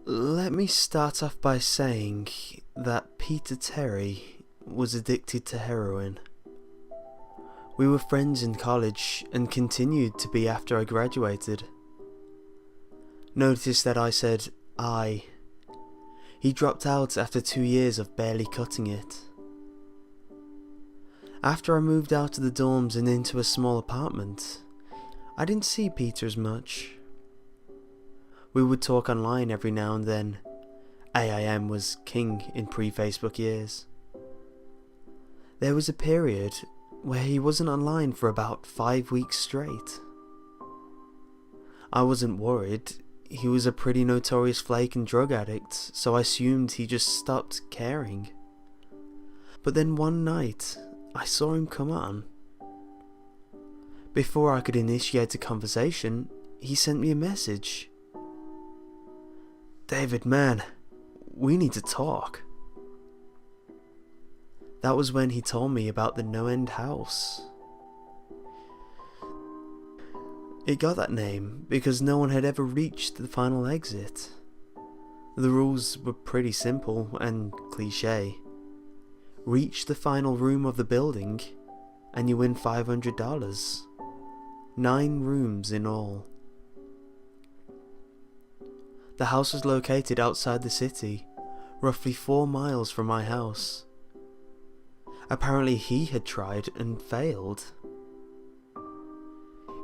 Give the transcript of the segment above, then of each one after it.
Let me start off by saying that Peter Terry was addicted to heroin. We were friends in college and continued to be after I graduated. Notice that I said I. He dropped out after 2 years of barely cutting it. After I moved out of the dorms and into a small apartment, I didn't see Peter as much. We would talk online every now and then. AIM was king in pre-Facebook years. There was a period where he wasn't online for about 5 weeks straight. I wasn't worried. He was a pretty notorious flake and drug addict, so I assumed he just stopped caring. But then one night, I saw him come on. Before I could initiate a conversation, he sent me a message. "David, man, we need to talk." That was when he told me about the NoEnd House. It got that name because no one had ever reached the final exit. The rules were pretty simple and cliché. Reach the final room of the building and you win $500. 9 rooms in all. The house was located outside the city, roughly 4 miles from my house. Apparently he had tried and failed.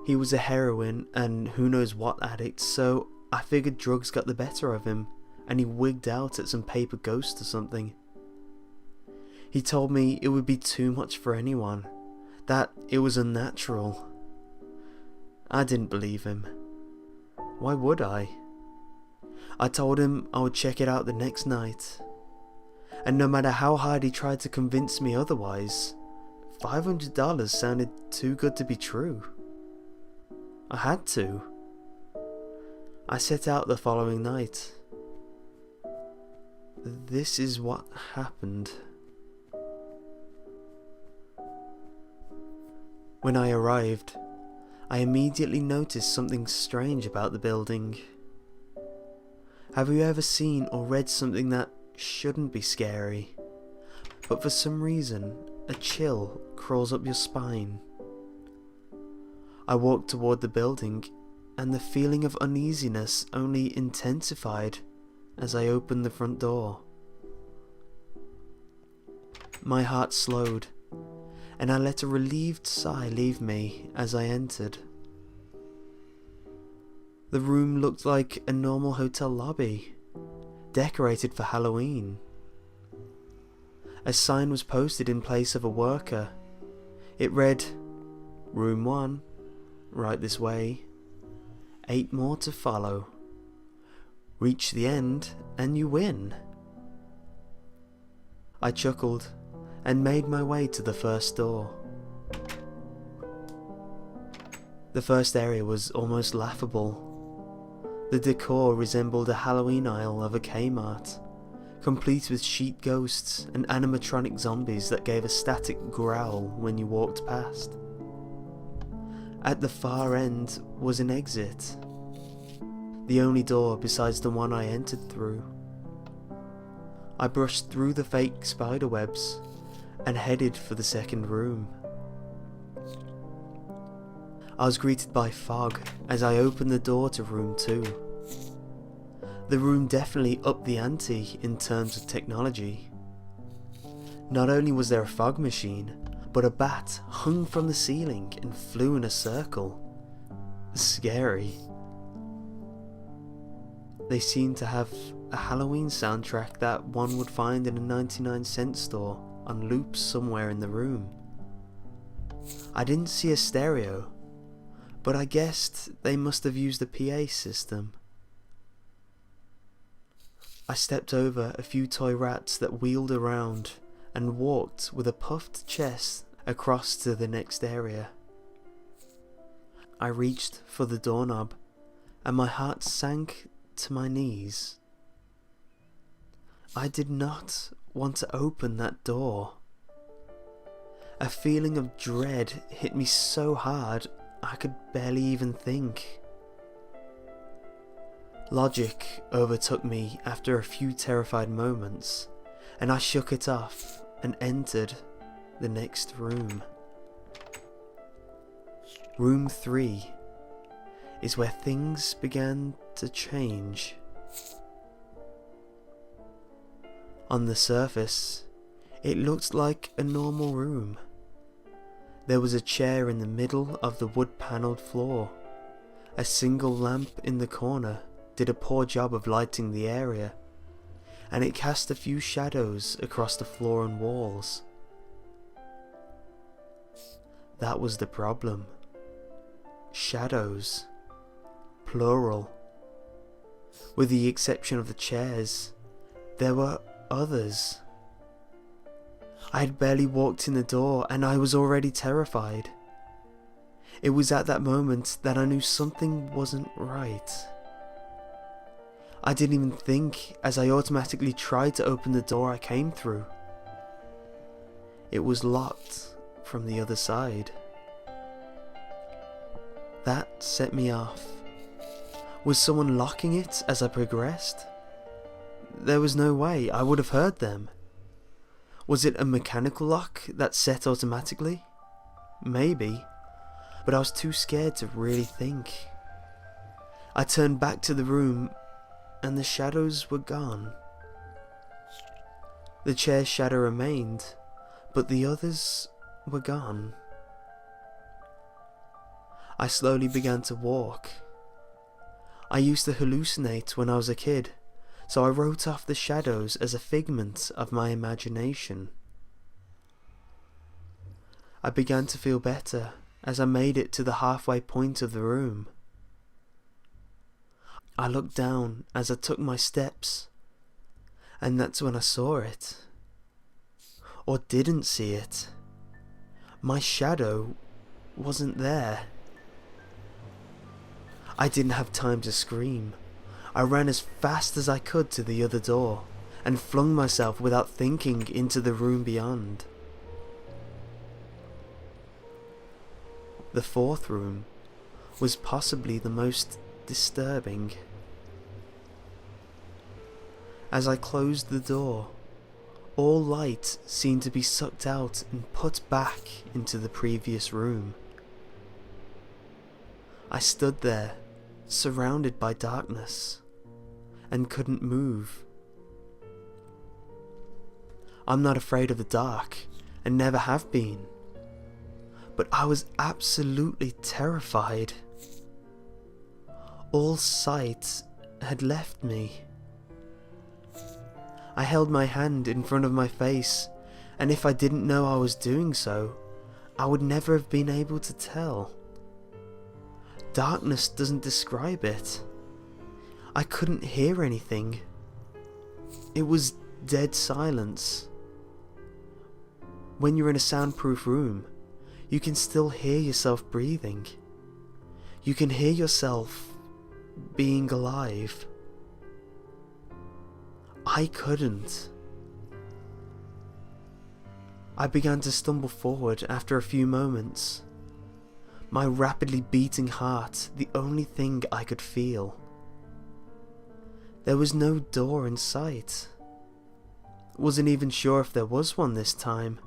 He was a heroin and who knows what addict, so I figured drugs got the better of him and he wigged out at some paper ghost or something. He told me it would be too much for anyone, that it was unnatural. I didn't believe him. Why would I? I told him I would check it out the next night, and no matter how hard he tried to convince me otherwise, $500 sounded too good to be true. I had to. I set out the following night. This is what happened. When I arrived, I immediately noticed something strange about the building. Have you ever seen or read something that shouldn't be scary, but for some reason a chill crawls up your spine? I walked toward the building and the feeling of uneasiness only intensified as I opened the front door. My heart slowed and I let a relieved sigh leave me as I entered. The room looked like a normal hotel lobby, decorated for Halloween. A sign was posted in place of a worker. It read, "Room 1, right this way, 8 more to follow. Reach the end and you win." I chuckled and made my way to the first door. The first area was almost laughable. The decor resembled a Halloween aisle of a Kmart, complete with sheet ghosts and animatronic zombies that gave a static growl when you walked past. At the far end was an exit, the only door besides the one I entered through. I brushed through the fake spiderwebs and headed for the second room. I was greeted by fog as I opened the door to room 2. The room definitely upped the ante in terms of technology. Not only was there a fog machine, but a bat hung from the ceiling and flew in a circle. Scary. They seemed to have a Halloween soundtrack that one would find in a 99-cent store on loop somewhere in the room. I didn't see a stereo, but I guessed they must have used a PA system. I stepped over a few toy rats that wheeled around and walked with a puffed chest across to the next area. I reached for the doorknob and my heart sank to my knees. I did not want to open that door. A feeling of dread hit me so hard I could barely even think. Logic overtook me after a few terrified moments, and I shook it off and entered the next room. Room 3 is where things began to change. On the surface, it looked like a normal room. There was a chair in the middle of the wood-panelled floor. A single lamp in the corner did a poor job of lighting the area, and it cast a few shadows across the floor and walls. That was the problem. Shadows. Plural. With the exception of the chairs, there were others. I had barely walked in the door and I was already terrified. It was at that moment that I knew something wasn't right. I didn't even think as I automatically tried to open the door I came through. It was locked from the other side. That set me off. Was someone locking it as I progressed? There was no way I would have heard them. Was it a mechanical lock that set automatically? Maybe, but I was too scared to really think. I turned back to the room and the shadows were gone. The chair's shadow remained, but the others were gone. I slowly began to walk. I used to hallucinate when I was a kid, so I wrote off the shadows as a figment of my imagination. I began to feel better as I made it to the halfway point of the room. I looked down as I took my steps, and that's when I saw it. Or didn't see it. My shadow wasn't there. I didn't have time to scream. I ran as fast as I could to the other door, and flung myself without thinking into the room beyond. The fourth room was possibly the most disturbing. As I closed the door, all light seemed to be sucked out and put back into the previous room. I stood there, surrounded by darkness, and couldn't move. I'm not afraid of the dark, and never have been, but I was absolutely terrified. All sight had left me. I held my hand in front of my face, and if I didn't know I was doing so, I would never have been able to tell. Darkness doesn't describe it. I couldn't hear anything. It was dead silence. When you're in a soundproof room, you can still hear yourself breathing. You can hear yourself being alive. I couldn't. I began to stumble forward after a few moments. My rapidly beating heart, the only thing I could feel. There was no door in sight. Wasn't even sure if there was one this time.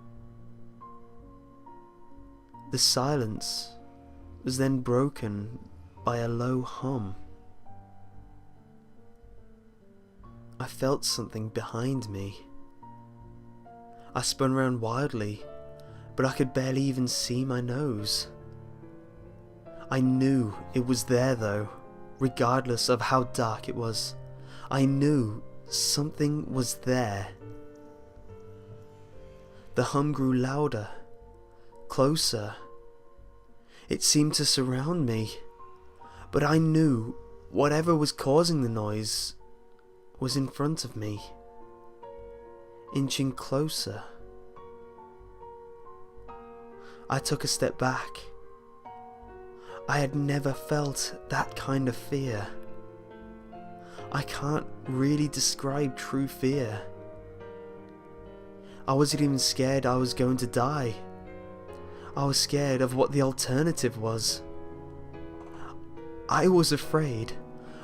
The silence was then broken by a low hum. I felt something behind me. I spun around wildly, but I could barely even see my nose. I knew it was there though, regardless of how dark it was. I knew something was there. The hum grew louder, closer. It seemed to surround me, but I knew whatever was causing the noise was in front of me, inching closer. I took a step back. I had never felt that kind of fear. I can't really describe true fear. I wasn't even scared I was going to die. I was scared of what the alternative was. I was afraid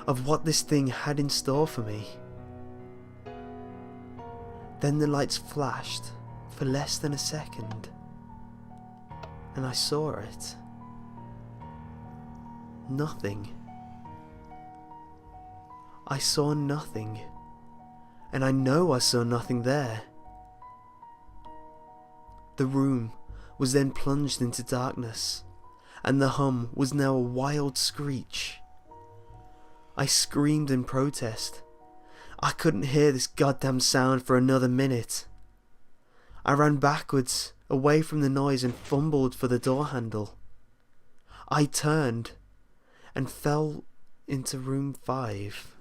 of what this thing had in store for me. Then the lights flashed for less than a second, and I saw it. Nothing. I saw nothing, and I know I saw nothing there. The room was then plunged into darkness, and the hum was now a wild screech. I screamed in protest. I couldn't hear this goddamn sound for another minute. I ran backwards, away from the noise, and fumbled for the door handle. I turned and fell into room 5.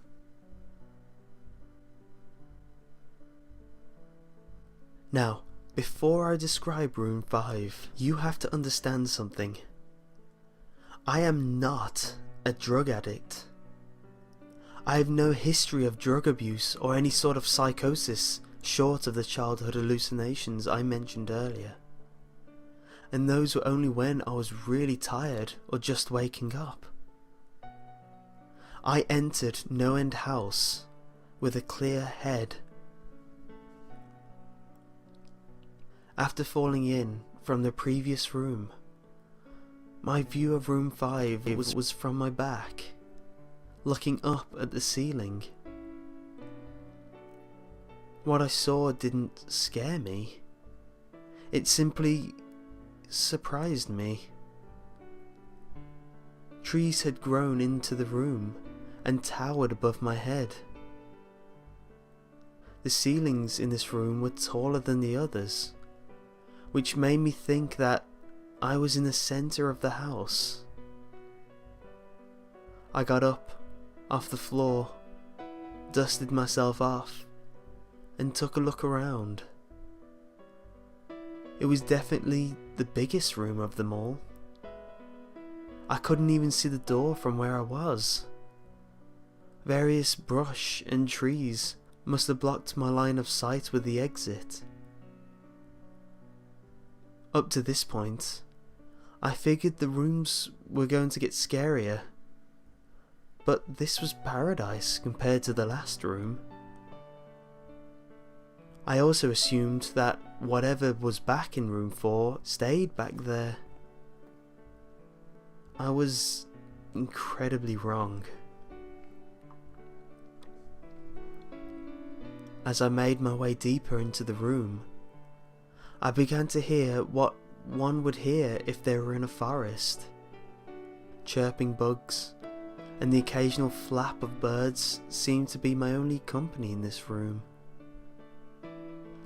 Now, before I describe room 5, you have to understand something. I am not a drug addict. I have no history of drug abuse or any sort of psychosis short of the childhood hallucinations I mentioned earlier. And those were only when I was really tired or just waking up. I entered NoEnd House with a clear head. After falling in from the previous room, my view of room 5 was from my back, looking up at the ceiling. What I saw didn't scare me. It simply surprised me. Trees had grown into the room and towered above my head. The ceilings in this room were taller than the others, which made me think that I was in the center of the house. I got up off the floor, dusted myself off, and took a look around. It was definitely the biggest room of them all. I couldn't even see the door from where I was. Various brush and trees must have blocked my line of sight with the exit. Up to this point, I figured the rooms were going to get scarier, but this was paradise compared to the last room. I also assumed that whatever was back in room 4 stayed back there. I was incredibly wrong. As I made my way deeper into the room, I began to hear what one would hear if they were in a forest. Chirping bugs and the occasional flap of birds seemed to be my only company in this room.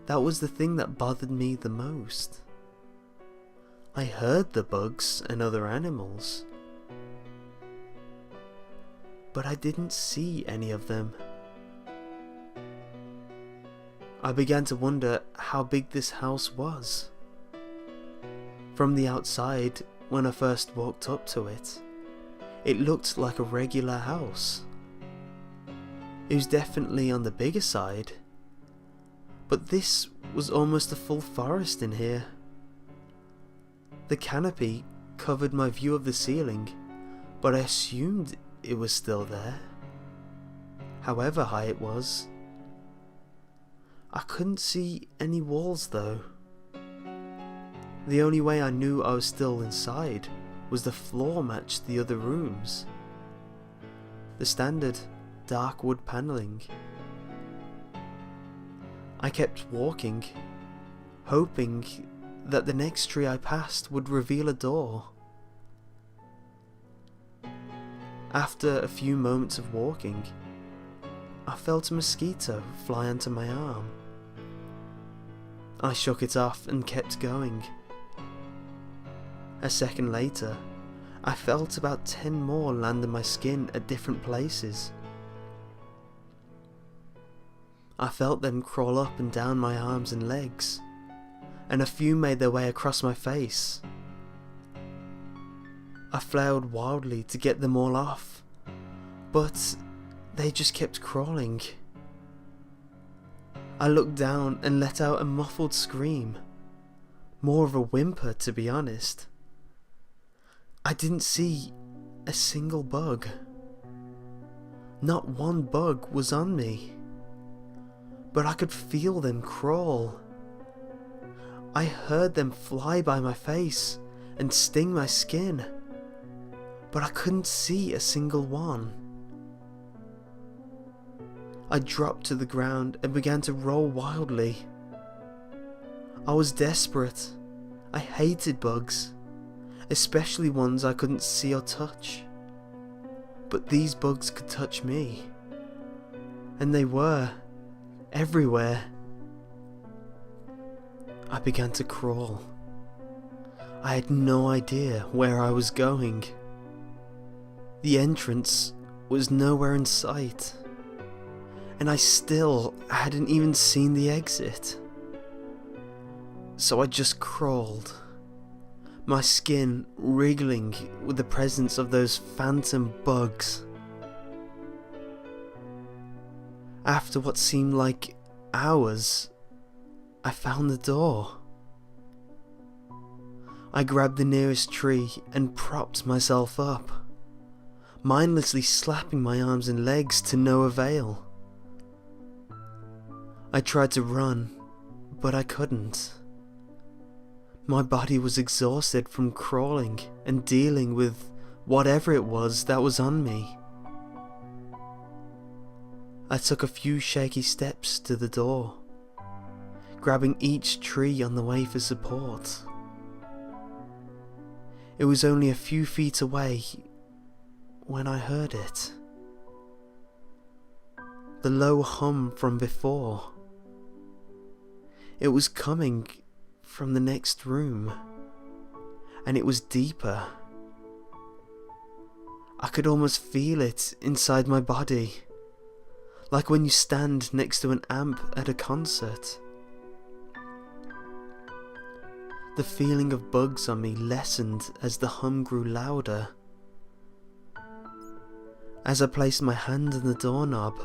That was the thing that bothered me the most. I heard the bugs and other animals, but I didn't see any of them. I began to wonder how big this house was. From the outside, when I first walked up to it, it looked like a regular house. It was definitely on the bigger side, but this was almost a full forest in here. The canopy covered my view of the ceiling, but I assumed it was still there, however high it was. I couldn't see any walls though. The only way I knew I was still inside was the floor matched the other rooms. The standard dark wood panelling. I kept walking, hoping that the next tree I passed would reveal a door. After a few moments of walking, I felt a mosquito fly onto my arm. I shook it off and kept going. A second later, I felt about 10 more land on my skin at different places. I felt them crawl up and down my arms and legs, and a few made their way across my face. I flailed wildly to get them all off, but they just kept crawling. I looked down and let out a muffled scream, more of a whimper to be honest. I didn't see a single bug. Not one bug was on me, but I could feel them crawl. I heard them fly by my face and sting my skin, but I couldn't see a single one. I dropped to the ground and began to roll wildly. I was desperate. I hated bugs, especially ones I couldn't see or touch. But these bugs could touch me, and they were everywhere. I began to crawl. I had no idea where I was going. The entrance was nowhere in sight, and I still hadn't even seen the exit. So I just crawled, my skin wriggling with the presence of those phantom bugs. After what seemed like hours, I found the door. I grabbed the nearest tree and propped myself up, mindlessly slapping my arms and legs to no avail. I tried to run, but I couldn't. My body was exhausted from crawling and dealing with whatever it was that was on me. I took a few shaky steps to the door, grabbing each tree on the way for support. It was only a few feet away when I heard it. The low hum from before. It was coming from the next room, and it was deeper. I could almost feel it inside my body, like when you stand next to an amp at a concert. The feeling of bugs on me lessened as the hum grew louder. As I placed my hand on the doorknob,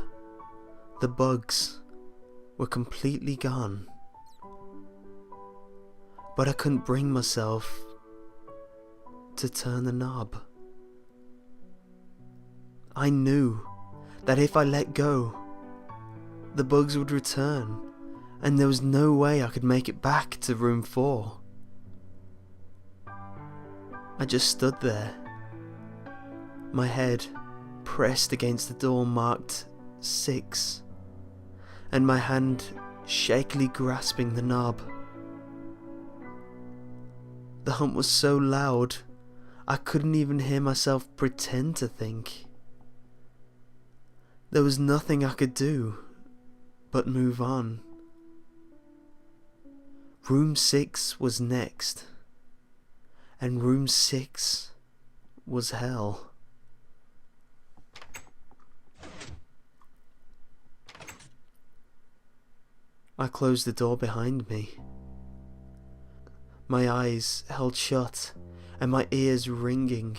the bugs were completely gone. But I couldn't bring myself to turn the knob. I knew that if I let go, the bugs would return, and there was no way I could make it back to room 4. I just stood there, my head pressed against the door marked 6, and my hand shakily grasping the knob. The hum was so loud, I couldn't even hear myself pretend to think. There was nothing I could do but move on. Room 6 was next, and room 6 was hell. I closed the door behind me. My eyes held shut and my ears ringing.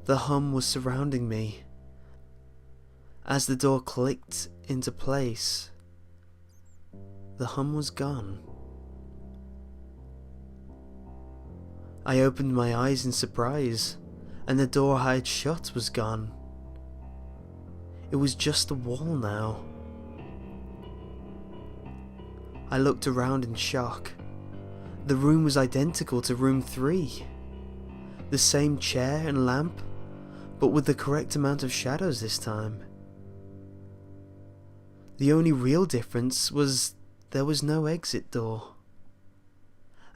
The hum was surrounding me. As the door clicked into place, the hum was gone. I opened my eyes in surprise, and the door I had shut was gone. It was just a wall now. I looked around in shock. The room was identical to room 3. The same chair and lamp, but with the correct amount of shadows this time. The only real difference was there was no exit door,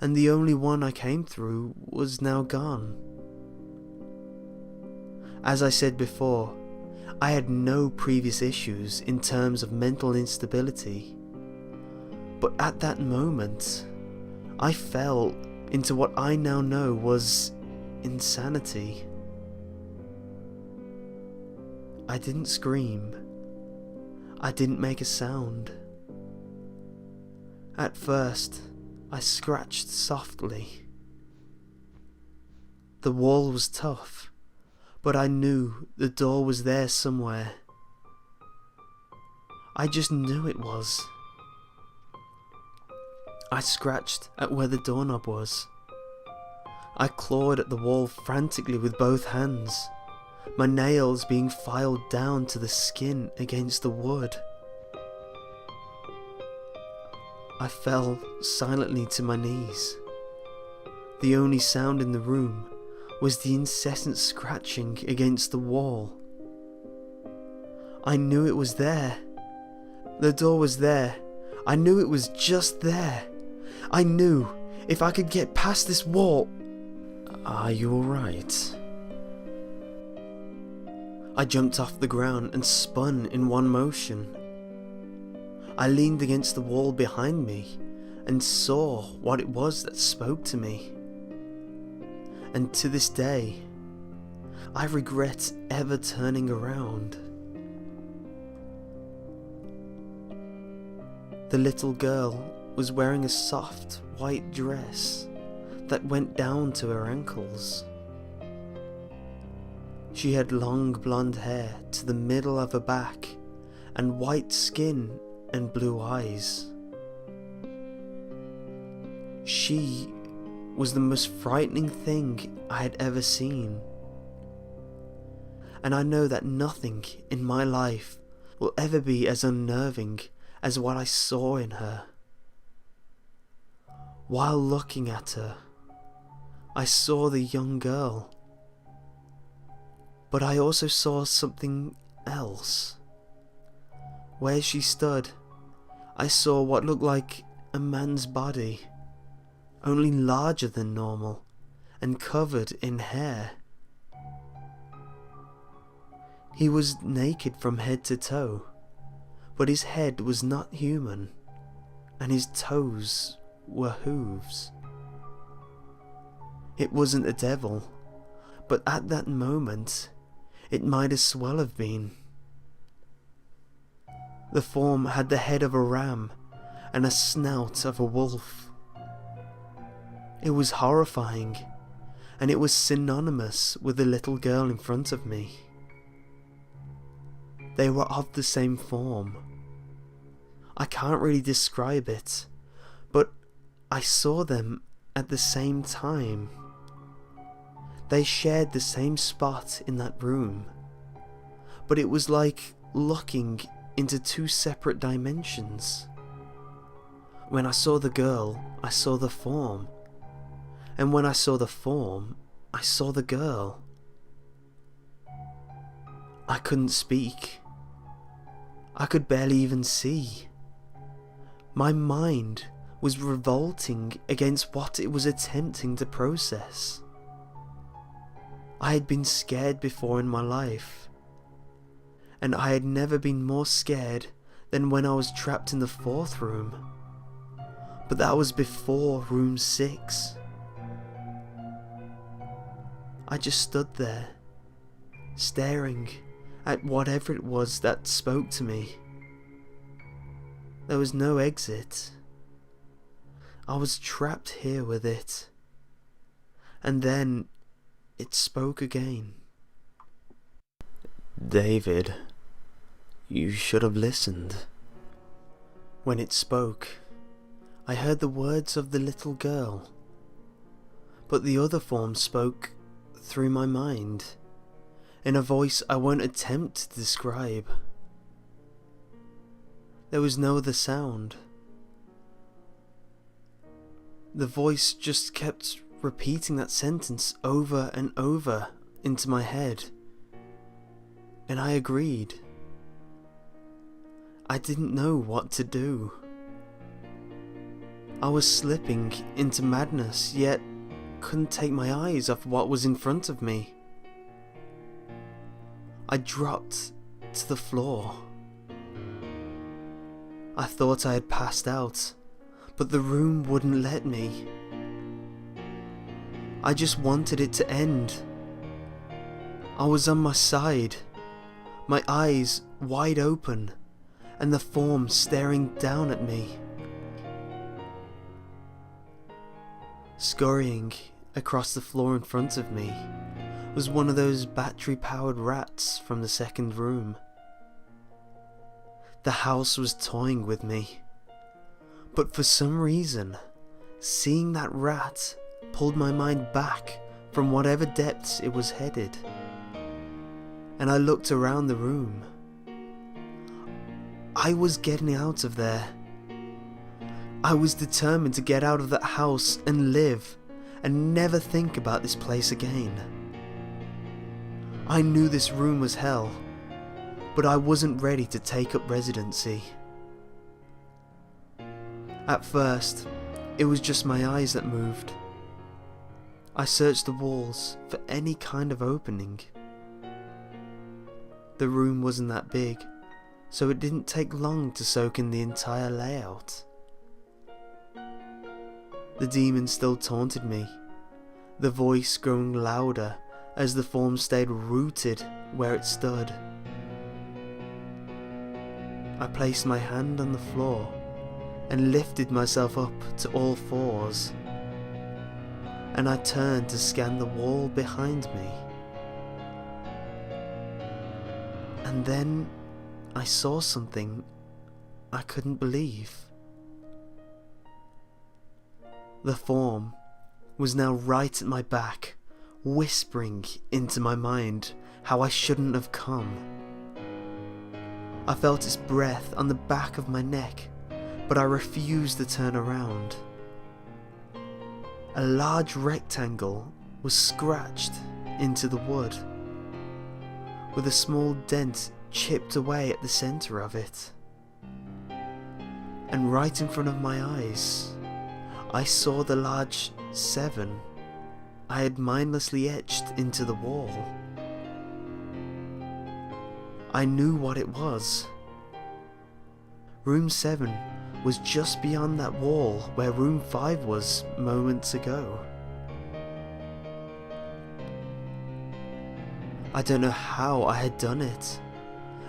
and the only one I came through was now gone. As I said before, I had no previous issues in terms of mental instability, but at that moment, I fell into what I now know was insanity. I didn't scream. I didn't make a sound. At first, I scratched softly. The wall was tough, but I knew the door was there somewhere. I just knew it was. I scratched at where the doorknob was. I clawed at the wall frantically with both hands, my nails being filed down to the skin against the wood. I fell silently to my knees. The only sound in the room was the incessant scratching against the wall. I knew it was there. The door was there. I knew it was just there. I knew if I could get past this wall... Are you alright? I jumped off the ground and spun in one motion. I leaned against the wall behind me and saw what it was that spoke to me. And to this day, I regret ever turning around. The little girl was wearing a soft white dress that went down to her ankles. She had long blonde hair to the middle of her back and white skin and blue eyes. She was the most frightening thing I had ever seen. And I know that nothing in my life will ever be as unnerving as what I saw in her. While looking at her, I saw the young girl. But I also saw something else. Where she stood, I saw what looked like a man's body, only larger than normal and covered in hair. He was naked from head to toe, but his head was not human, and his toes were hooves. It wasn't the devil, but at that moment, it might as well have been. The form had the head of a ram and a snout of a wolf. It was horrifying, and it was synonymous with the little girl in front of me. They were of the same form. I can't really describe it, but I saw them at the same time. They shared the same spot in that room, but it was like looking into two separate dimensions. When I saw the girl, I saw the form, and when I saw the form, I saw the girl. I couldn't speak. I could barely even see. My mind was revolting against what it was attempting to process. I had been scared before in my life, and I had never been more scared than when I was trapped in the 4th room. But that was before room 6. I just stood there, staring at whatever it was that spoke to me. There was no exit. I was trapped here with it. And then it spoke again. David, you should have listened. When it spoke, I heard the words of the little girl, but the other form spoke through my mind, in a voice I won't attempt to describe. There was no other sound. The voice just kept repeating that sentence over and over into my head, and I agreed. I didn't know what to do. I was slipping into madness, yet couldn't take my eyes off what was in front of me. I dropped to the floor. I thought I had passed out, but the room wouldn't let me. I just wanted it to end. I was on my side, my eyes wide open, and the form staring down at me. Scurrying across the floor in front of me was one of those battery-powered rats from the 2nd room. The house was toying with me, but for some reason, seeing that rat pulled my mind back from whatever depths it was headed. and I looked around the room. I was getting out of there. I was determined to get out of that house and live, and never think about this place again. I knew this room was hell, but I wasn't ready to take up residency. At first, it was just my eyes that moved. I searched the walls for any kind of opening. The room wasn't that big, so it didn't take long to soak in the entire layout. The demon still taunted me, the voice growing louder as the form stayed rooted where it stood. I placed my hand on the floor and lifted myself up to all fours, and I turned to scan the wall behind me. And then I saw something I couldn't believe. The form was now right at my back, whispering into my mind how I shouldn't have come. I felt its breath on the back of my neck, but I refused to turn around. A large rectangle was scratched into the wood, with a small dent chipped away at the centre of it. And right in front of my eyes, I saw the large 7 I had mindlessly etched into the wall. I knew what it was. Room 7 was just beyond that wall where room 5 was moments ago. I don't know how I had done it,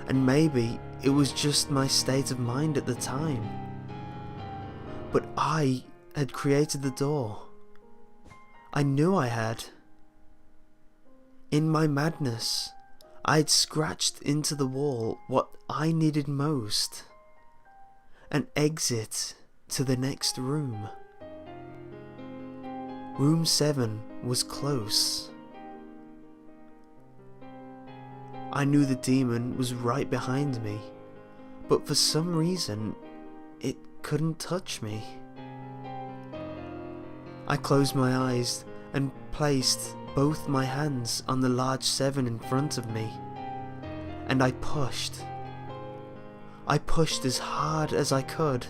and maybe it was just my state of mind at the time, but I had created the door. I knew I had. In my madness, I had scratched into the wall what I needed most: an exit to the next room. Room 7 was close. I knew the demon was right behind me, but for some reason, it couldn't touch me. I closed my eyes and placed both my hands on the large 7 in front of me, and I pushed. I pushed as hard as I could.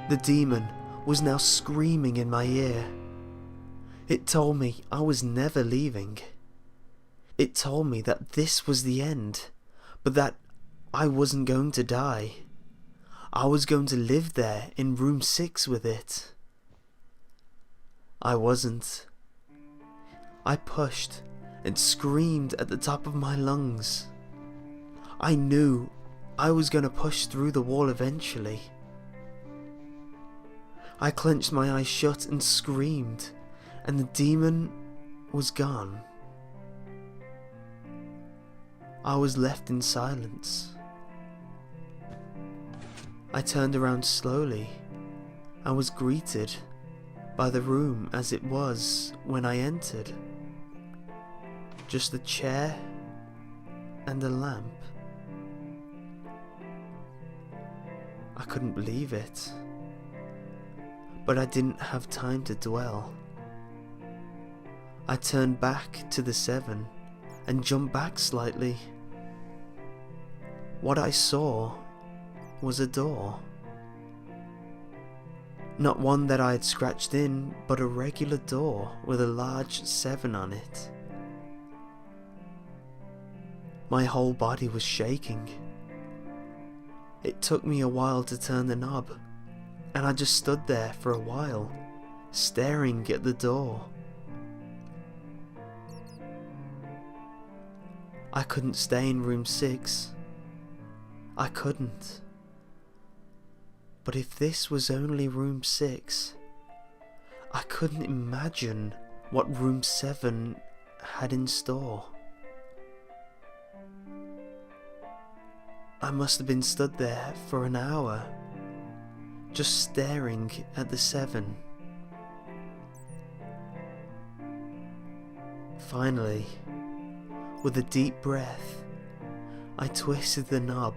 The demon was now screaming in my ear. It told me I was never leaving. It told me that this was the end, but that I wasn't going to die. I was going to live there in room 6 with it. I wasn't. I pushed and screamed at the top of my lungs. I knew I was going to push through the wall eventually. I clenched my eyes shut and screamed, and the demon was gone. I was left in silence. I turned around slowly and was greeted by the room as it was when I entered. Just a chair and a lamp. I couldn't believe it, but I didn't have time to dwell. I turned back to the 7 and jumped back slightly. What I saw was a door. Not one that I had scratched in, but a regular door with a large 7 on it. My whole body was shaking. It took me a while to turn the knob, and I just stood there for a while, staring at the door. I couldn't stay in room 6. I couldn't. But if this was only room 6, I couldn't imagine what room 7 had in store. I must have been stood there for an hour, just staring at the 7. Finally, With a deep breath, I twisted the knob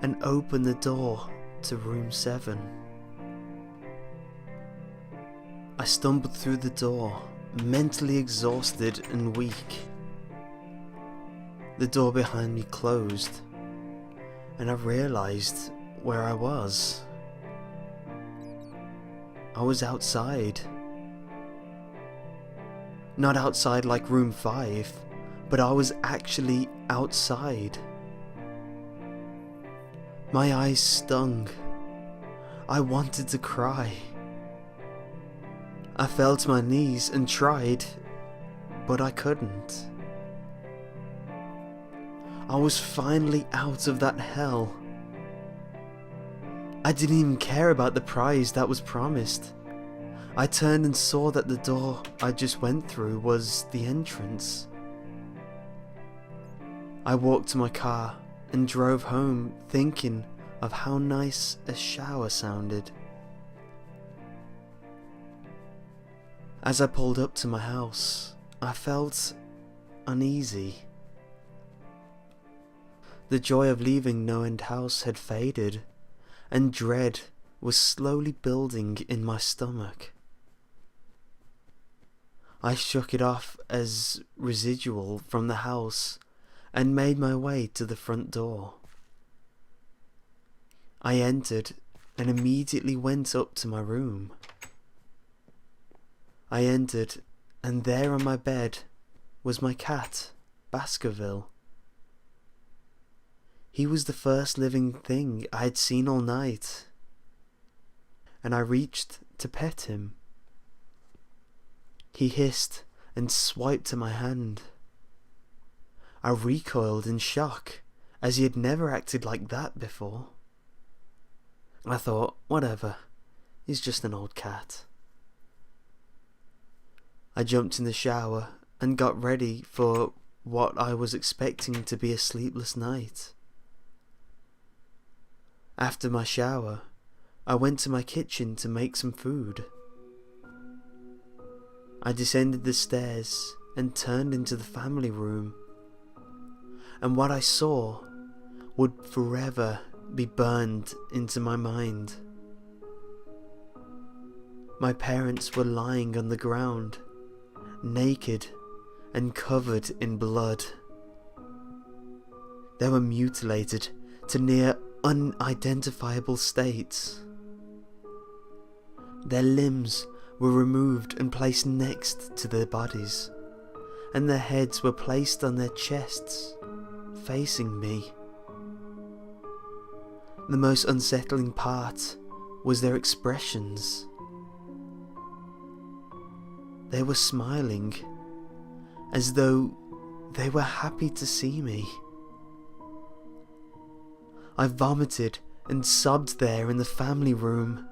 and opened the door to room 7. I stumbled through the door, mentally exhausted and weak. The door behind me closed, and I realised where I was. I was outside. Not outside like room 5, but I was actually outside. My eyes stung. I wanted to cry. I fell to my knees and tried, but I couldn't. I was finally out of that hell. I didn't even care about the prize that was promised. I turned and saw that the door I just went through was the entrance. I walked to my car and drove home thinking of how nice a shower sounded. As I pulled up to my house, I felt uneasy. The joy of leaving NoEnd House had faded, and dread was slowly building in my stomach. I shook it off as residual from the house and made my way to the front door. I entered and immediately went up to my room. I entered, and there on my bed was my cat, Baskerville. He was the first living thing I had seen all night, and I reached to pet him. He hissed and swiped at my hand. I recoiled in shock, as he had never acted like that before. I thought, whatever, he's just an old cat. I jumped in the shower and got ready for what I was expecting to be a sleepless night. After my shower, I went to my kitchen to make some food. I descended the stairs and turned into the family room, and what I saw would forever be burned into my mind. My parents were lying on the ground, naked and covered in blood. They were mutilated to near unidentifiable states. Their limbs were removed and placed next to their bodies, and their heads were placed on their chests, facing me. The most unsettling part was their expressions. They were smiling, as though they were happy to see me. I vomited and sobbed there in the family room.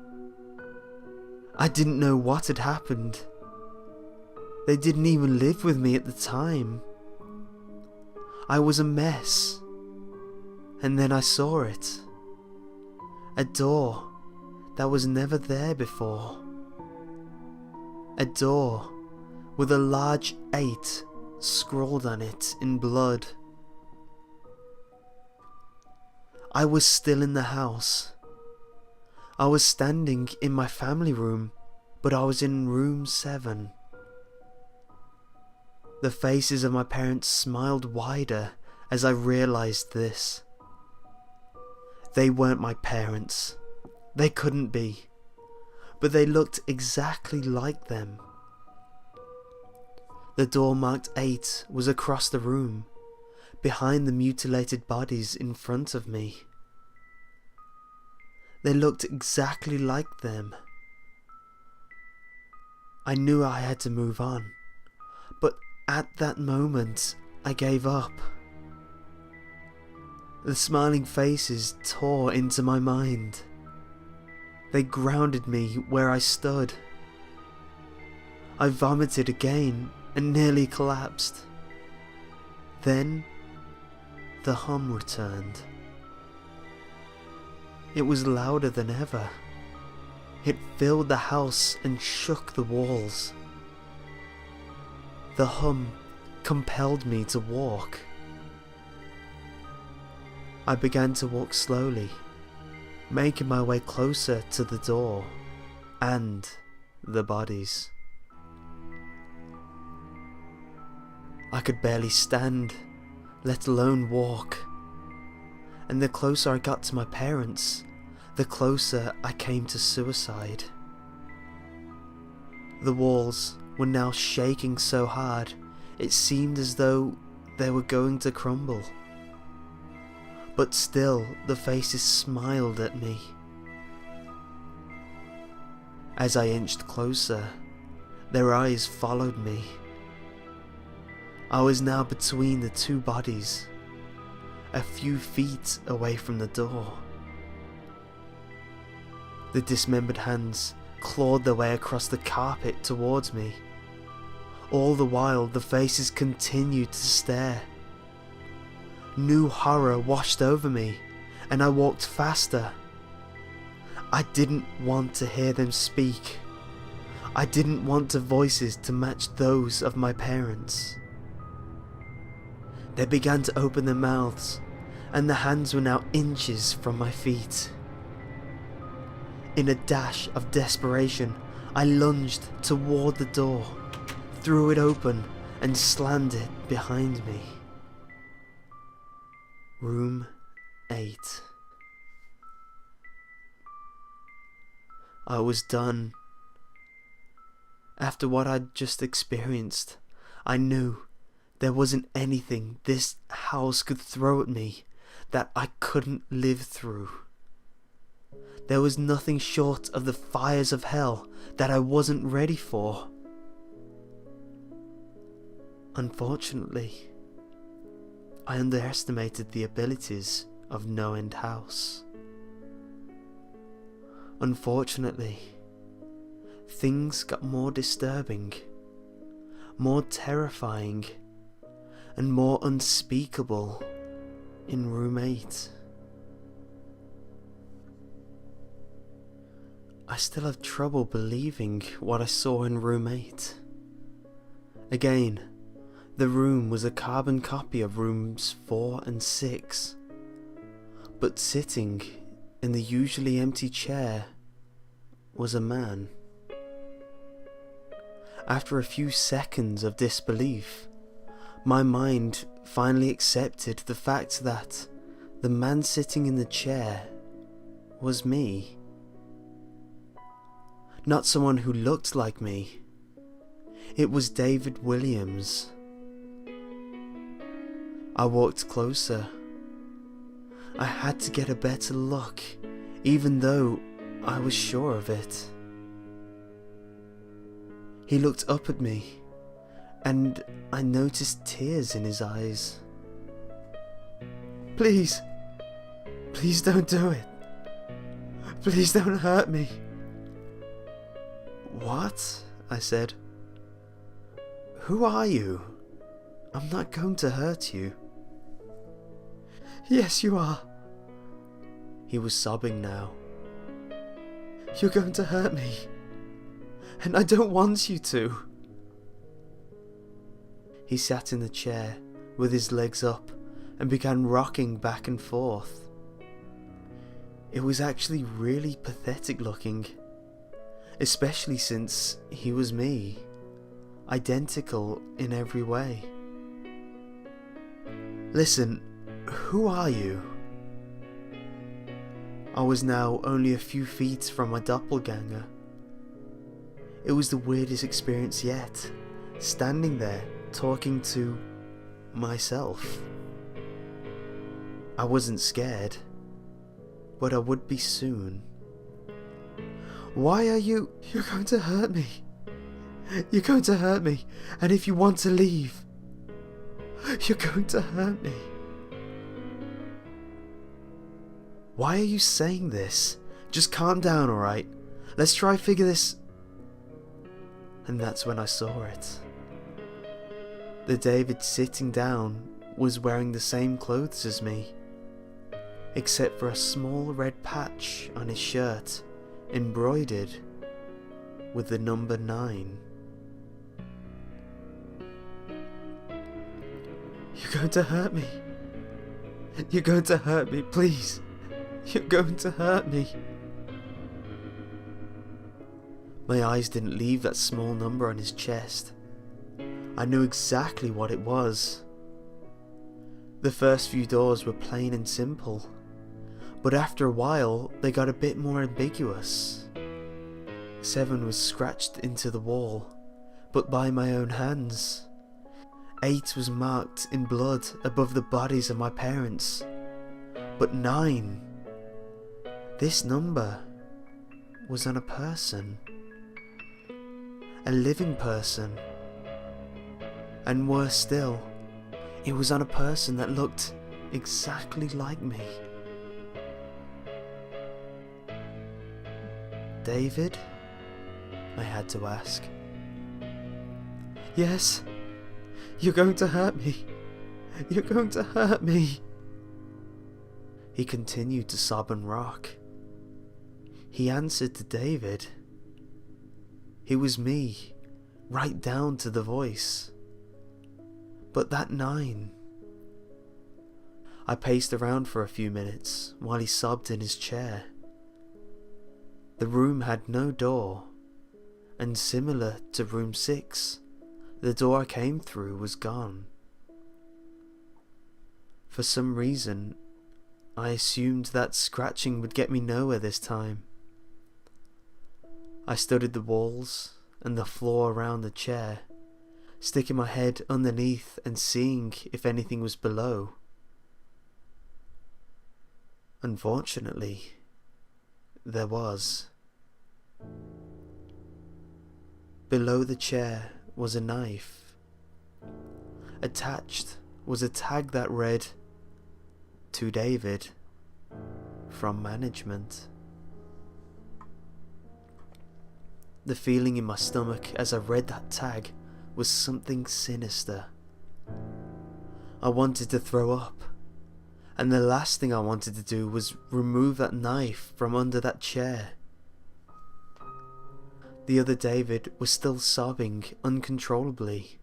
I didn't know what had happened. They didn't even live with me at the time. I was a mess. And then I saw it. A door that was never there before. A door with a large 8 scrawled on it in blood. I was still in the house. I was standing in my family room, but I was in room 7. The faces of my parents smiled wider as I realised this. They weren't my parents. They couldn't be. But they looked exactly like them. The door marked 8 was across the room, behind the mutilated bodies in front of me. They looked exactly like them. I knew I had to move on, but at that moment I gave up. The smiling faces tore into my mind. They grounded me where I stood. I vomited again and nearly collapsed. Then the hum returned. It was louder than ever. It filled the house and shook the walls. The hum compelled me to walk. I began to walk slowly, making my way closer to the door and the bodies. I could barely stand, let alone walk, and the closer I got to my parents, the closer I came to suicide. The walls were now shaking so hard it seemed as though they were going to crumble. But still the faces smiled at me. As I inched closer, their eyes followed me. I was now between the two bodies, a few feet away from the door. The dismembered hands clawed their way across the carpet towards me. All the while the faces continued to stare. New horror washed over me, and I walked faster. I didn't want to hear them speak. I didn't want the voices to match those of my parents. They began to open their mouths, and the hands were now inches from my feet. In a dash of desperation, I lunged toward the door, threw it open, and slammed it behind me. Room 8. I was done. After what I'd just experienced, I knew there wasn't anything this house could throw at me that I couldn't live through. There was nothing short of the fires of hell that I wasn't ready for. Unfortunately, I underestimated the abilities of NoEnd House. Unfortunately, things got more disturbing, more terrifying, and more unspeakable in Room 8. I still have trouble believing what I saw in Room 8. Again, the room was a carbon copy of rooms 4 and 6, but sitting in the usually empty chair was a man. After a few seconds of disbelief, my mind finally accepted the fact that the man sitting in the chair was me. Not someone who looked like me. It was David Williams. I walked closer. I had to get a better look, even though I was sure of it. He looked up at me, and I noticed tears in his eyes. Please, please don't do it. Please don't hurt me. What? I said. Who are you? I'm not going to hurt you. Yes, you are. He was sobbing now. You're going to hurt me, and I don't want you to. He sat in the chair with his legs up and began rocking back and forth. It was actually really pathetic looking, especially since he was me, identical in every way. Listen, who are you? I was now only a few feet from my doppelganger. It was the weirdest experience yet, standing there talking to myself. I wasn't scared, but I would be soon. Why are you... You're going to hurt me. You're going to hurt me, and if you want to leave, you're going to hurt me. Why are you saying this? Just calm down, alright? Let's try figure this... And that's when I saw it. The David sitting down was wearing the same clothes as me, except for a small red patch on his shirt, embroidered with the number 9. You're going to hurt me. You're going to hurt me, please. You're going to hurt me. My eyes didn't leave that small number on his chest. I knew exactly what it was. The first few doors were plain and simple, but after a while they got a bit more ambiguous. 7 was scratched into the wall, but by my own hands. 8 was marked in blood above the bodies of my parents, but 9, this number, was on a person. A living person. And worse still, it was on a person that looked exactly like me. David? I had to ask. Yes, you're going to hurt me. You're going to hurt me. He continued to sob and rock. He answered to David. It was me, right down to the voice. But that 9. I paced around for a few minutes while he sobbed in his chair. The room had no door, and similar to room 6, the door I came through was gone. For some reason, I assumed that scratching would get me nowhere this time. I studied the walls and the floor around the chair, sticking my head underneath and seeing if anything was below. Unfortunately, there was. Below the chair was a knife. Attached was a tag that read, "To David, from management." The feeling in my stomach as I read that tag was something sinister. I wanted to throw up, and the last thing I wanted to do was remove that knife from under that chair. The other David was still sobbing uncontrollably.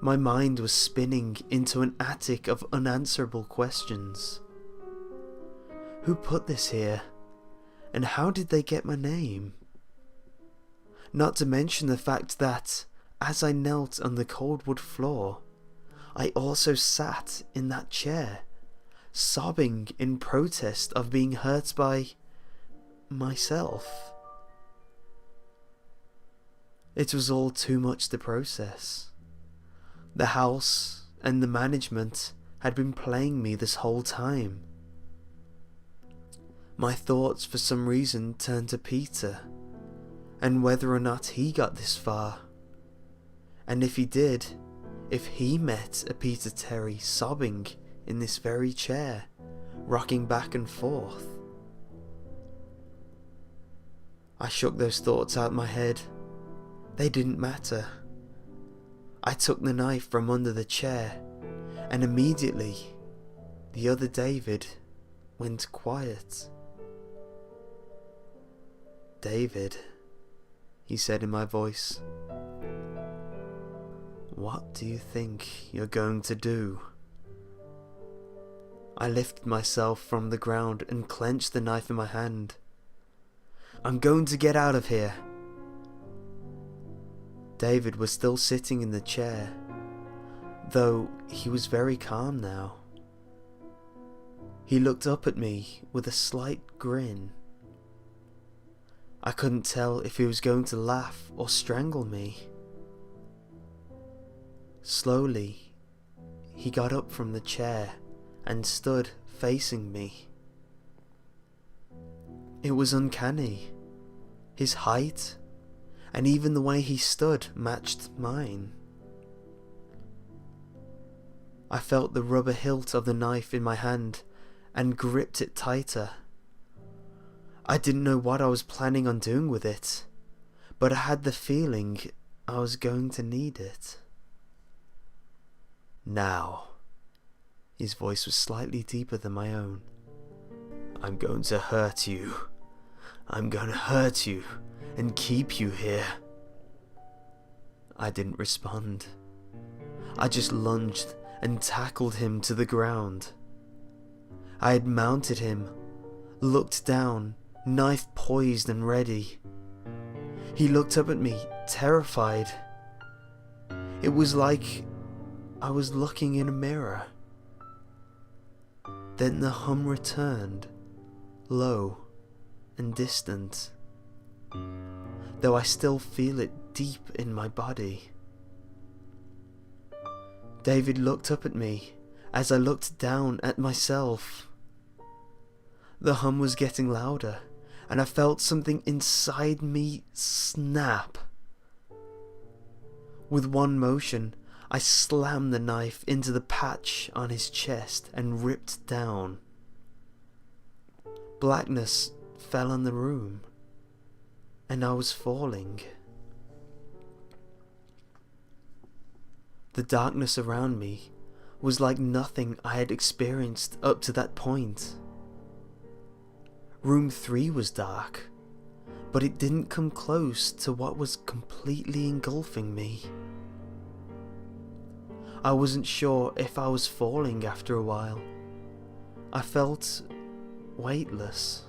My mind was spinning into an attic of unanswerable questions. Who put this here? And how did they get my name? Not to mention the fact that, as I knelt on the cold wood floor, I also sat in that chair, sobbing in protest of being hurt by myself. It was all too much to process. The house and the management had been playing me this whole time. My thoughts for some reason turned to Peter, and whether or not he got this far. And if he did, if he met a Peter Terry sobbing in this very chair, rocking back and forth. I shook those thoughts out my head. They didn't matter. I took the knife from under the chair, and immediately the other David went quiet. "David," he said in my voice, "what do you think you're going to do?" I lifted myself from the ground and clenched the knife in my hand. "I'm going to get out of here." David was still sitting in the chair, though he was very calm now. He looked up at me with a slight grin. I couldn't tell if he was going to laugh or strangle me. Slowly, he got up from the chair and stood facing me. It was uncanny. His height, and even the way he stood, matched mine. I felt the rubber hilt of the knife in my hand and gripped it tighter. I didn't know what I was planning on doing with it, but I had the feeling I was going to need it. "Now," his voice was slightly deeper than my own, "I'm going to hurt you. I'm going to hurt you and keep you here." I didn't respond. I just lunged and tackled him to the ground. I had mounted him, looked down, knife poised and ready. He looked up at me, terrified. It was like I was looking in a mirror. Then the hum returned, low and distant, though I still feel it deep in my body. David looked up at me as I looked down at myself. The hum was getting louder, and I felt something inside me snap. With one motion, I slammed the knife into the patch on his chest and ripped down. Blackness fell on the room, and I was falling. The darkness around me was like nothing I had experienced up to that point. Room 3 was dark, but it didn't come close to what was completely engulfing me. I wasn't sure if I was falling after a while. I felt weightless,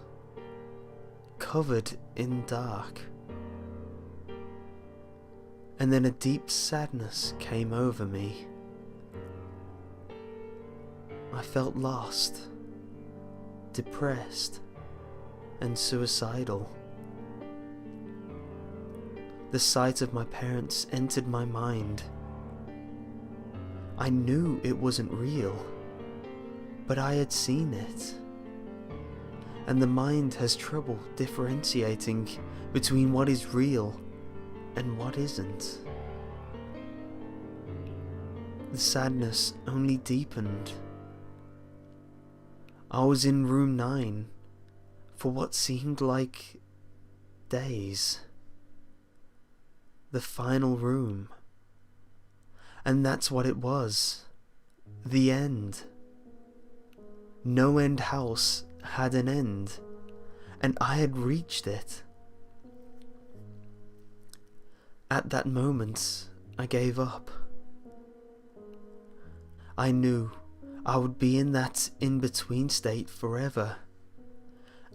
covered in dark. And then a deep sadness came over me. I felt lost, depressed, and suicidal. The sight of my parents entered my mind. I knew it wasn't real, but I had seen it. And the mind has trouble differentiating between what is real and what isn't. The sadness only deepened. I was in room 9 for what seemed like days. The final room. And that's what it was. The end. NoEnd House had an end, and I had reached it. At that moment, I gave up. I knew I would be in that in-between state forever,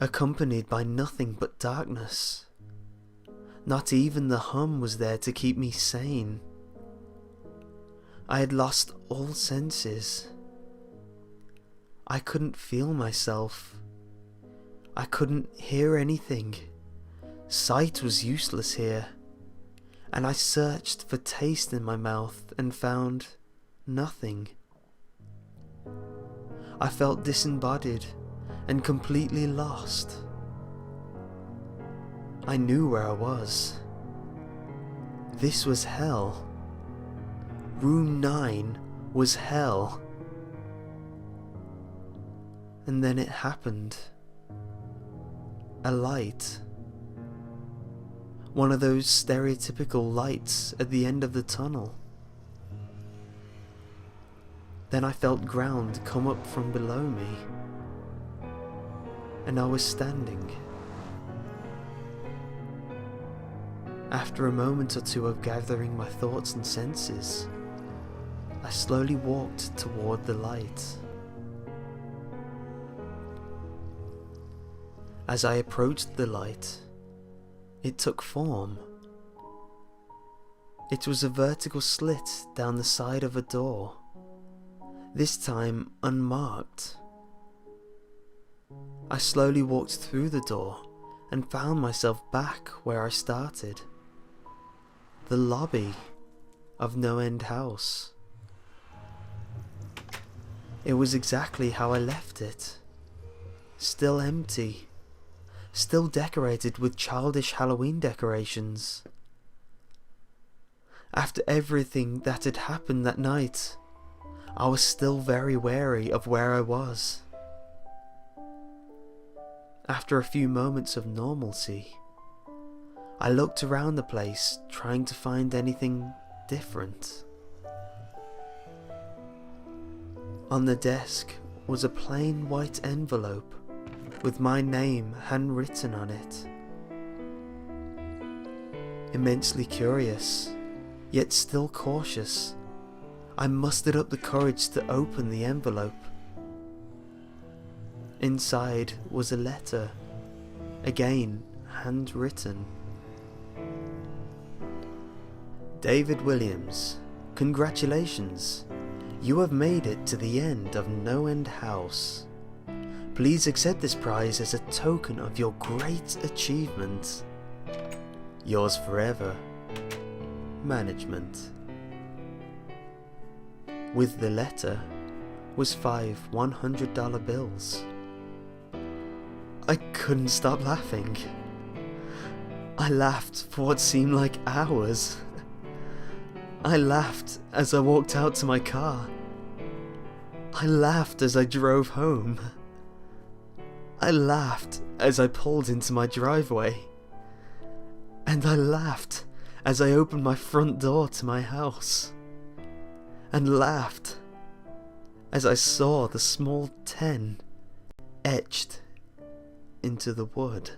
accompanied by nothing but darkness. Not even the hum was there to keep me sane. I had lost all senses. I couldn't feel myself. I couldn't hear anything. Sight was useless here, and I searched for taste in my mouth and found nothing. I felt disembodied and completely lost. I knew where I was. This was hell. Room 9 was hell. And then it happened. A light. One of those stereotypical lights at the end of the tunnel. Then I felt ground come up from below me, and I was standing. After a moment or two of gathering my thoughts and senses, I slowly walked toward the light. As I approached the light, it took form. It was a vertical slit down the side of a door, this time unmarked. I slowly walked through the door and found myself back where I started. The lobby of NoEnd House. It was exactly how I left it. Still empty. Still decorated with childish Halloween decorations. After everything that had happened that night, I was still very wary of where I was. After a few moments of normalcy, I looked around the place, trying to find anything different. On the desk was a plain white envelope with my name handwritten on it. Immensely curious, yet still cautious, I mustered up the courage to open the envelope. Inside was a letter, again handwritten. David Williams, congratulations. You have made it to the end of NoEnd House. Please accept this prize as a token of your great achievement. Yours forever, Management. With the letter was 5 $100 bills. I couldn't stop laughing. I laughed for what seemed like hours. I laughed as I walked out to my car. I laughed as I drove home. I laughed as I pulled into my driveway. And I laughed as I opened my front door to my house. And laughed as I saw the small 10 etched into the wood.